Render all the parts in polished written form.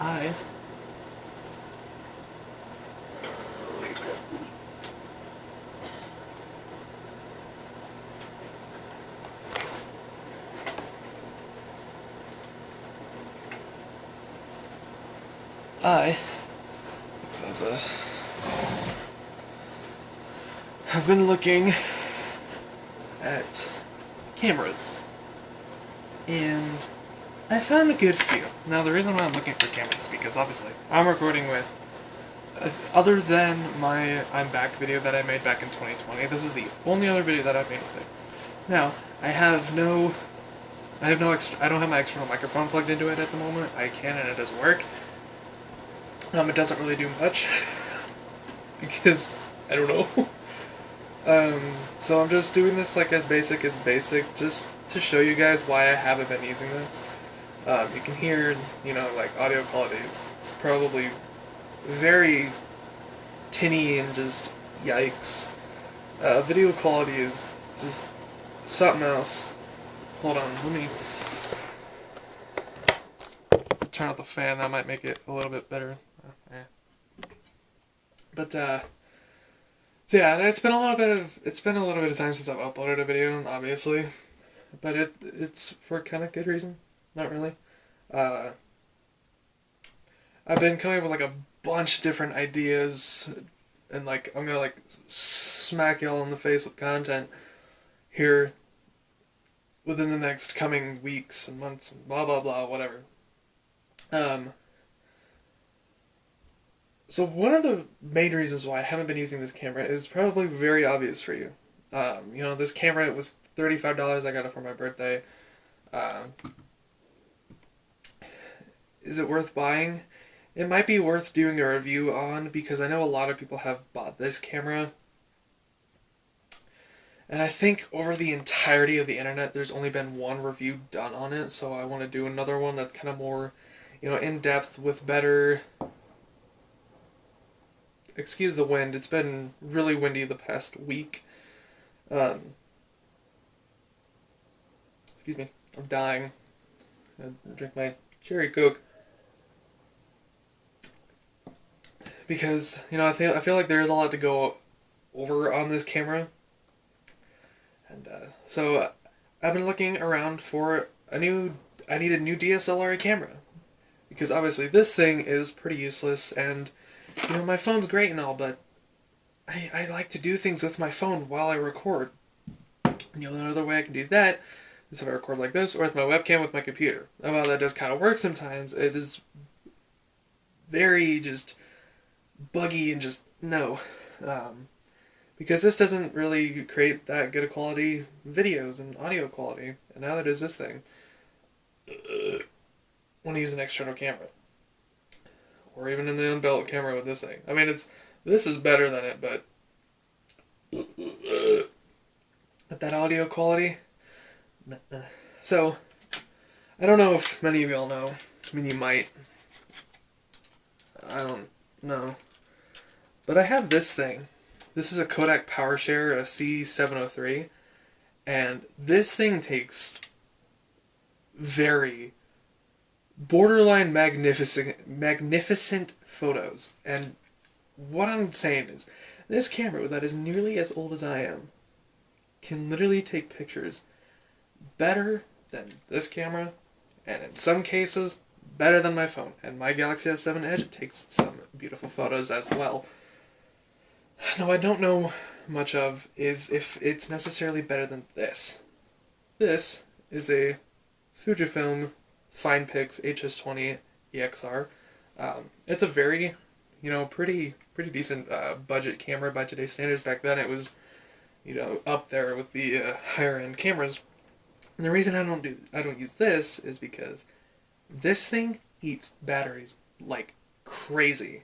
I I close this. I've been looking at cameras, and I found a good few. Now, the reason why I'm looking for cameras is because obviously I'm recording with, other than my I'm Back video that I made back in 2020, this is the only other video that I've made with it. Now, I have no extra, I don't have my external microphone plugged into it at the moment. I can and it does work. It doesn't really do much because I don't know. So I'm just doing this like as basic, just to show you guys why I haven't been using this. You can hear, like audio quality is it's probably very tinny and just yikes. Video quality is just something else. Hold on, let me turn out the fan. That might make it a little bit better. But so yeah, it's been a little bit of time since I've uploaded a video, obviously, but it's for kind of good reason. Not really. Uh, I've been coming up with like a bunch of different ideas, and like I'm gonna like smack y'all in the face with content here within the next coming weeks and months and blah blah blah whatever. Um, so one of the main reasons why I haven't been using this camera is probably very obvious for you. This camera was $35. I got it for my birthday. Um, is it worth buying? It might be worth doing a review on because I know a lot of people have bought this camera. And I think over the entirety of the internet, there's only been one review done on it. So I want to do another one that's kind of more, in depth with better. Excuse the wind. It's been really windy the past week. Excuse me. I'm dying. I drink my cherry coke because I feel like there is a lot to go over on this camera, and so I've been looking around for a new. I need a new DSLR camera because obviously this thing is pretty useless, and my phone's great and all, but I like to do things with my phone while I record. Another way I can do that is if I record like this or with my webcam with my computer. And while that does kind of work sometimes, it is very just buggy and just no. Because this doesn't really create that good of quality videos and audio quality. And now that is this thing. I want to use an external camera. Or even an unbuilt camera with this thing. I mean, this is better than it, but that audio quality. So, I don't know if many of y'all know. I mean, you might. I don't know. But I have this thing. This is a Kodak PowerShare, a C703. And this thing takes very borderline magnificent photos. And what I'm saying is, this camera that is nearly as old as I am can literally take pictures better than this camera, and in some cases, better than my phone. And my Galaxy S7 Edge takes some beautiful photos as well. No, I don't know much of is if it's necessarily better than this. This is a Fujifilm FinePix HS20 EXR. It's a very, pretty decent budget camera by today's standards. Back then, it was, up there with the higher end cameras. And the reason I don't use this is because this thing eats batteries like crazy.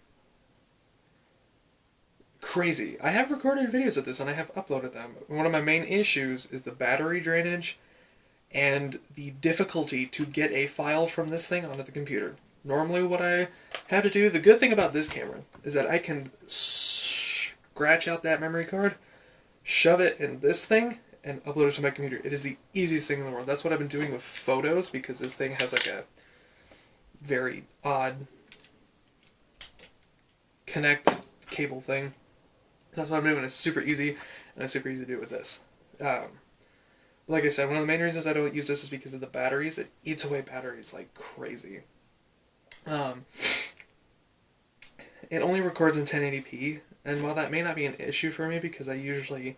Crazy. I have recorded videos with this and I have uploaded them. One of my main issues is the battery drainage and the difficulty to get a file from this thing onto the computer. Normally what I have to do, the good thing about this camera is that I can scratch out that memory card, shove it in this thing, and upload it to my computer. It is the easiest thing in the world. That's what I've been doing with photos because this thing has like a very odd connect cable thing. That's what I'm doing. It's super easy, and it's super easy to do with this. Like I said, one of the main reasons I don't use this is because of the batteries. It eats away batteries like crazy. Um, it only records in 1080p, and while that may not be an issue for me because I usually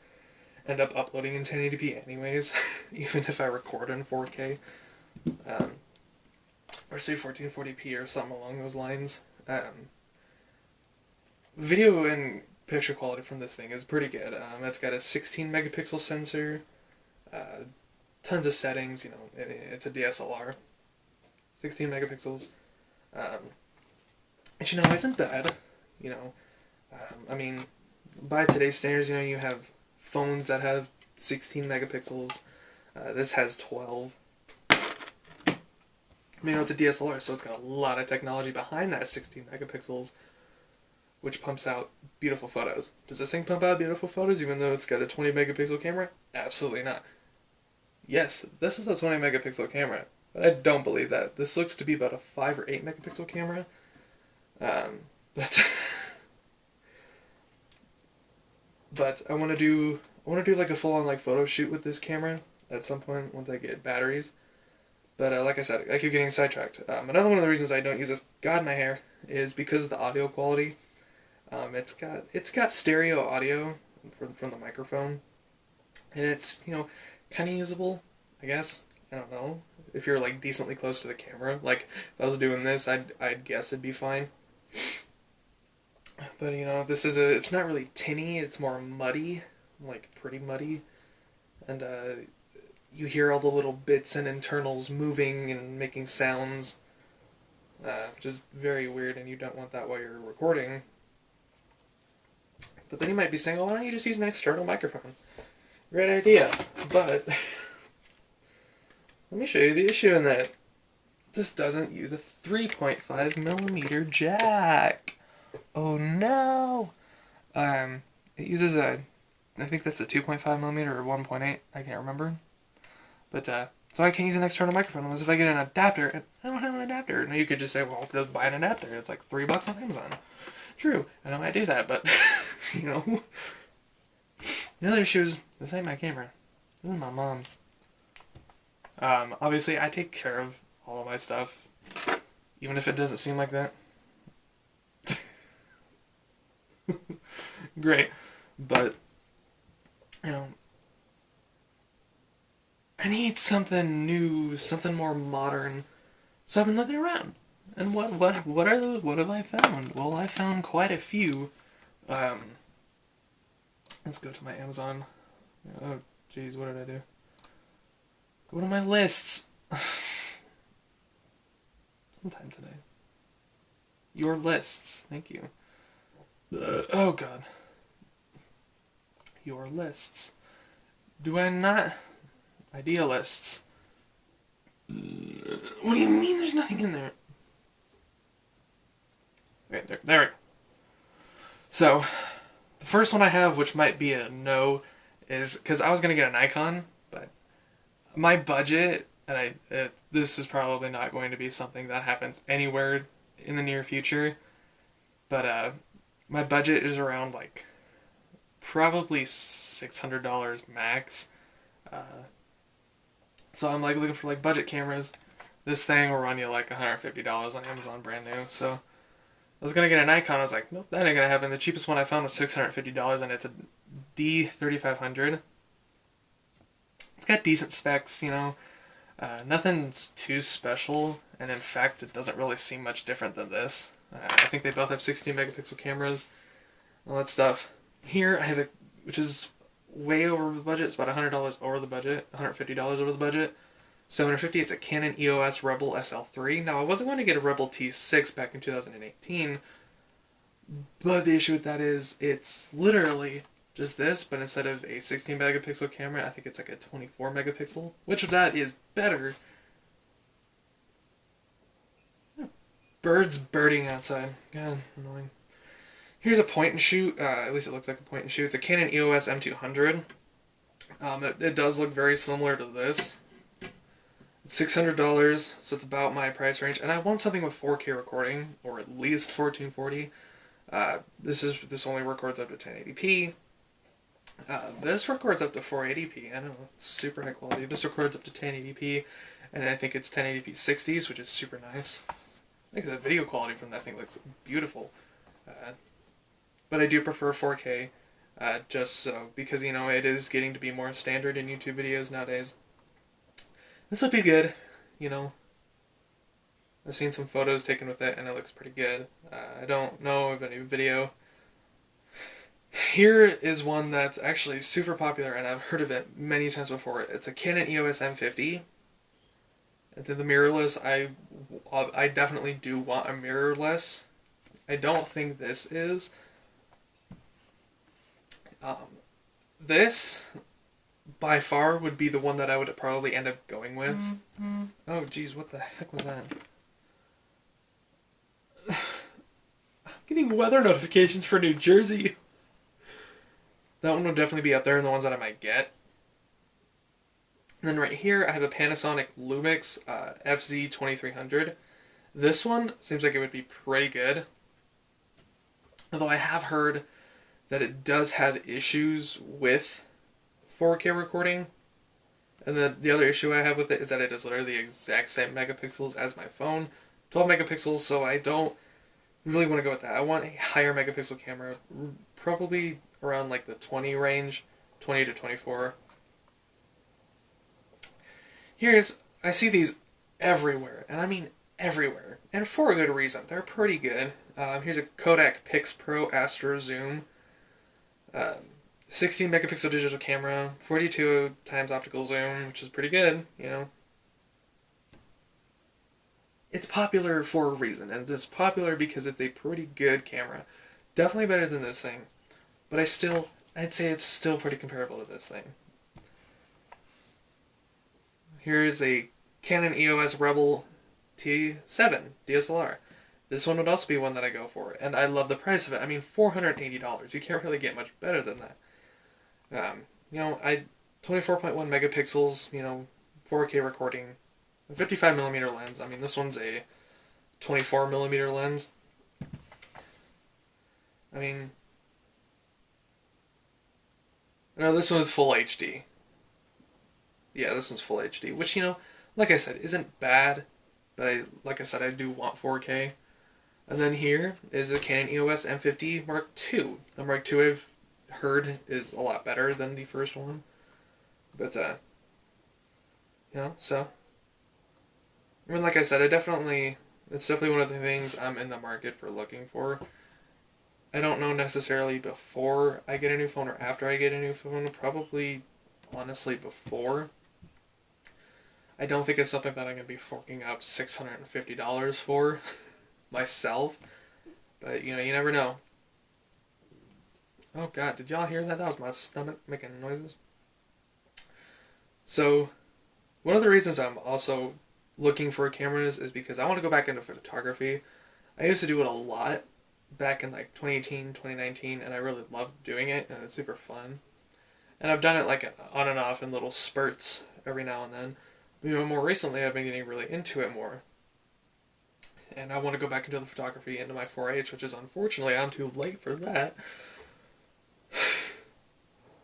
end up uploading in 1080p anyways, even if I record in 4K, or say 1440p or something along those lines. Video and picture quality from this thing is pretty good. It's got a 16 megapixel sensor, tons of settings. You know, it's a DSLR, 16 megapixels, which you know isn't bad. You know, I mean, by today's standards, you know, you have phones that have 16 megapixels. This has 12. You know, it's a DSLR, so it's got a lot of technology behind that 16 megapixels, which pumps out beautiful photos. Does this thing pump out beautiful photos even though it's got a 20 megapixel camera? Absolutely not. Yes, this is a 20 megapixel camera, but I don't believe that. This looks to be about a 5 or 8 megapixel camera. But but I want to do like a full on like photo shoot with this camera at some point once I get batteries. But like I said, I keep getting sidetracked. Another one of the reasons I don't use this God in my hair is because of the audio quality. It's got stereo audio from the microphone, and it's, you know, kind of usable, I guess. I don't know if you're like decently close to the camera. Like if I was doing this, I'd guess it'd be fine. But you know, it's not really tinny. It's more muddy, like pretty muddy, and you hear all the little bits and internals moving and making sounds, which is very weird, and you don't want that while you're recording. But then you might be saying, "Oh, why don't you just use an external microphone?" Great idea, but let me show you the issue in that this doesn't use a 3.5 millimeter jack. Oh no! It uses I think that's a 2.5 millimeter or 1.8. I can't remember. But so I can't use an external microphone unless if I get an adapter. And I don't have an adapter. Now you could just say, well, just buy an adapter. It's like $3 on Amazon. True, I know I do that, but you know. The other issue is this ain't my camera. This is my mom's. Obviously, I take care of all of my stuff, even if it doesn't seem like that. Great, but you know, I need something new, something more modern. So I've been looking around, and what are those? What have I found? Well, I found quite a few. Let's go to my Amazon. Oh, jeez, what did I do? Go to my lists. Sometime today. Your lists. Thank you. Oh, God. Your lists. Do I not? Idealists. What do you mean there's nothing in there? Okay, there we go. So, the first one I have, which might be a no, is because I was going to get a Nikon, but my budget, and this is probably not going to be something that happens anywhere in the near future, but my budget is around like probably $600 max. So I'm like looking for like budget cameras. This thing will run you like $150 on Amazon brand new. So I was gonna get a Nikon. I was like, nope, that ain't gonna happen. The cheapest one I found was $650, and it's a D3500. It's got decent specs, you know. Nothing's too special, and in fact, it doesn't really seem much different than this. I think they both have 16 megapixel cameras, all that stuff. Here I have which is way over the budget. It's about $100 over the budget, $150 over the budget. $750. It's a Canon EOS Rebel SL3. Now I wasn't going to get a Rebel T6 back in 2018, but the issue with that is it's literally just this, but instead of a 16 megapixel camera, I think it's like a 24 megapixel, which of that is better. Birds birding outside. God, annoying. Here's a point and shoot. At least it looks like a point and shoot. It's a Canon EOS M200. It does look very similar to this. It's $600, so it's about my price range. And I want something with 4K recording, or at least 1440. This only records up to 1080p. This records up to 480p. I don't know, it's super high quality. This records up to 1080p, and I think it's 1080p 60s, which is super nice. Like I said, video quality from that thing looks beautiful. But I do prefer 4K, just so, because, you know, it is getting to be more standard in YouTube videos nowadays. This will be good, you know. I've seen some photos taken with it, and it looks pretty good. I don't know of any video. Here is one that's actually super popular, and I've heard of it many times before. It's a Canon EOS M50. It's the mirrorless. I definitely do want a mirrorless. I don't think this is. This, by far, would be the one that I would probably end up going with. Mm-hmm. Oh, geez, what the heck was that? I'm getting weather notifications for New Jersey. That one would definitely be up there in the ones that I might get. And then right here, I have a Panasonic Lumix FZ2300. This one seems like it would be pretty good. Although I have heard that it does have issues with 4K recording. And the other issue I have with it is that it is literally the exact same megapixels as my phone. 12 megapixels, so I don't really want to go with that. I want a higher megapixel camera, probably around like the 20 range, 20 to 24. I see these everywhere, and I mean everywhere, and for a good reason. They're pretty good. Here's a Kodak Pix Pro Astro Zoom. 16 megapixel digital camera, 42 times optical zoom, which is pretty good, you know. It's popular for a reason, and it's popular because it's a pretty good camera. Definitely better than this thing, but I'd say it's still pretty comparable to this thing. Here's a Canon EOS Rebel T7 DSLR. This one would also be one that I go for, and I love the price of it. I mean, $480. You can't really get much better than that. 24.1 megapixels, 4K recording, a 55mm lens. I mean, this one's a 24mm lens. I mean, no, this one's full HD. Yeah, this one's full HD, which, like I said, isn't bad, but like I said, I do want 4K. And then here is a Canon EOS M50 Mark II. The Mark II I've heard is a lot better than the first one. But, so. I mean, like I said, it's definitely one of the things I'm in the market for looking for. I don't know necessarily before I get a new phone or after I get a new phone. Probably, honestly, before. I don't think it's something that I'm going to be forking up $650 for myself. But, you never know. Oh, God, did y'all hear that? That was my stomach making noises. So, one of the reasons I'm also looking for cameras is because I want to go back into photography. I used to do it a lot back in like 2018, 2019, and I really loved doing it, and it's super fun. And I've done it like on and off in little spurts every now and then. More recently, I've been getting really into it more. And I want to go back into the photography, into my 4-H, which is unfortunately I'm too late for that.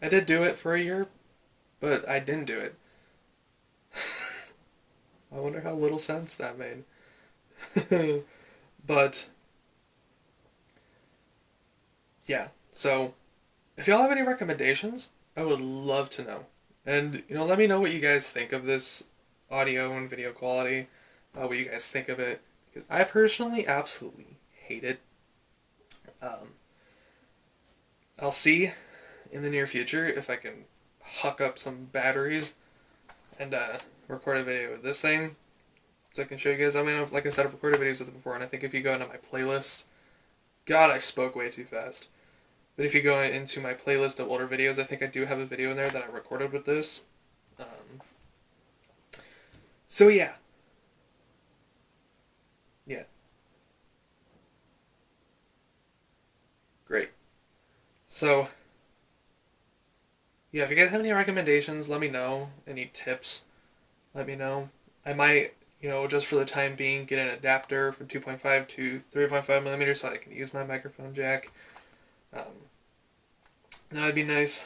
I did do it for a year, but I didn't do it. I wonder how little sense that made. But, yeah, so if y'all have any recommendations, I would love to know. And, let me know what you guys think of this audio and video quality, what you guys think of it, because I personally absolutely hate it. I'll see in the near future if I can huck up some batteries and record a video with this thing, so I can show you guys. I mean, like I said, I've recorded videos with it before, and I think if you go into my playlist, God, I spoke way too fast. But if you go into my playlist of older videos, I think I do have a video in there that I recorded with this. So yeah. Yeah. Great. So, yeah, if you guys have any recommendations, let me know. Any tips, let me know. I might you know, just for the time being, get an adapter from 2.5 to 3.5 millimeters so I can use my microphone jack. That would be nice,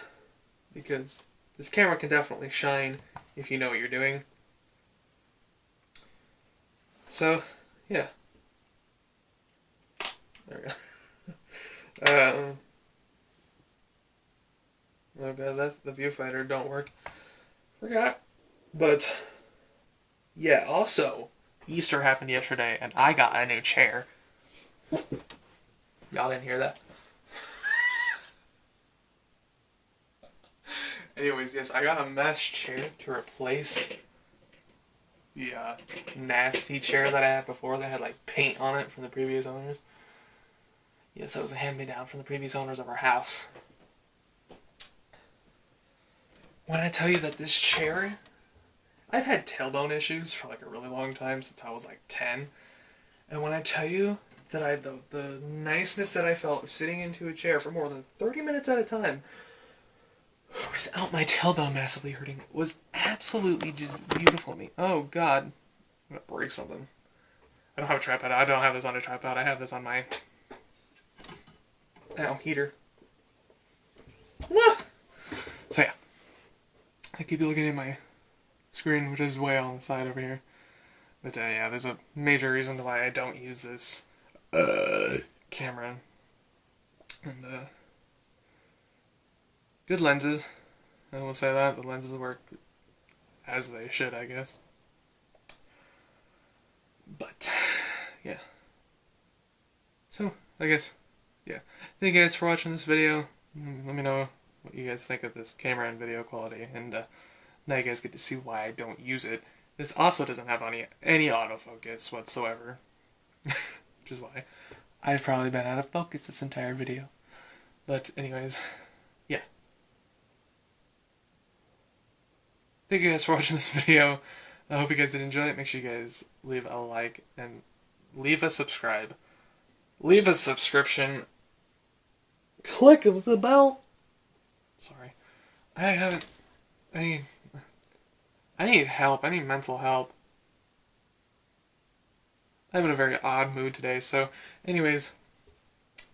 because this camera can definitely shine if you know what you're doing. So, yeah. There we go. Oh god, that the viewfinder don't work. Forgot. But yeah, also Easter happened yesterday, and I got a new chair. Y'all didn't hear that? Anyways, yes, I got a mesh chair to replace the nasty chair that I had before that had like paint on it from the previous owners. Yes, that was a hand-me-down from the previous owners of our house. When I tell you that this chair, I've had tailbone issues for like a really long time, since I was like 10. And when I tell you that the niceness that I felt sitting into a chair for more than 30 minutes at a time without my tailbone massively hurting was absolutely just beautiful to me. Oh god, I'm gonna break something. I don't have a tripod. I don't have this on a tripod. I have this on my heater. So yeah, I keep looking at my screen, which is way on the side over here. But yeah, there's a major reason why I don't use this camera. And good lenses. I will say that the lenses work as they should, I guess. But yeah. So I guess yeah. Thank you guys for watching this video. Let me know what you guys think of this camera and video quality, and now you guys get to see why I don't use it. This also doesn't have any autofocus whatsoever, which is why I've probably been out of focus this entire video. But anyways, yeah. Thank you guys for watching this video. I hope you guys did enjoy it. Make sure you guys leave a like and leave a subscribe. Leave a subscription. Click the bell. Sorry. I need help. I need mental help. I'm in a very odd mood today, so anyways,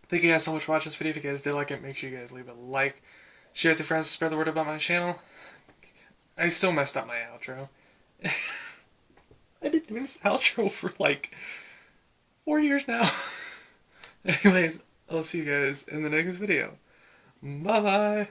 thank you guys so much for watching this video. If you guys did like it, make sure you guys leave a like, share with your friends, spread the word about my channel. I still messed up my outro. I've been doing this outro for like 4 years now. Anyways, I'll see you guys in the next video. Bye-bye.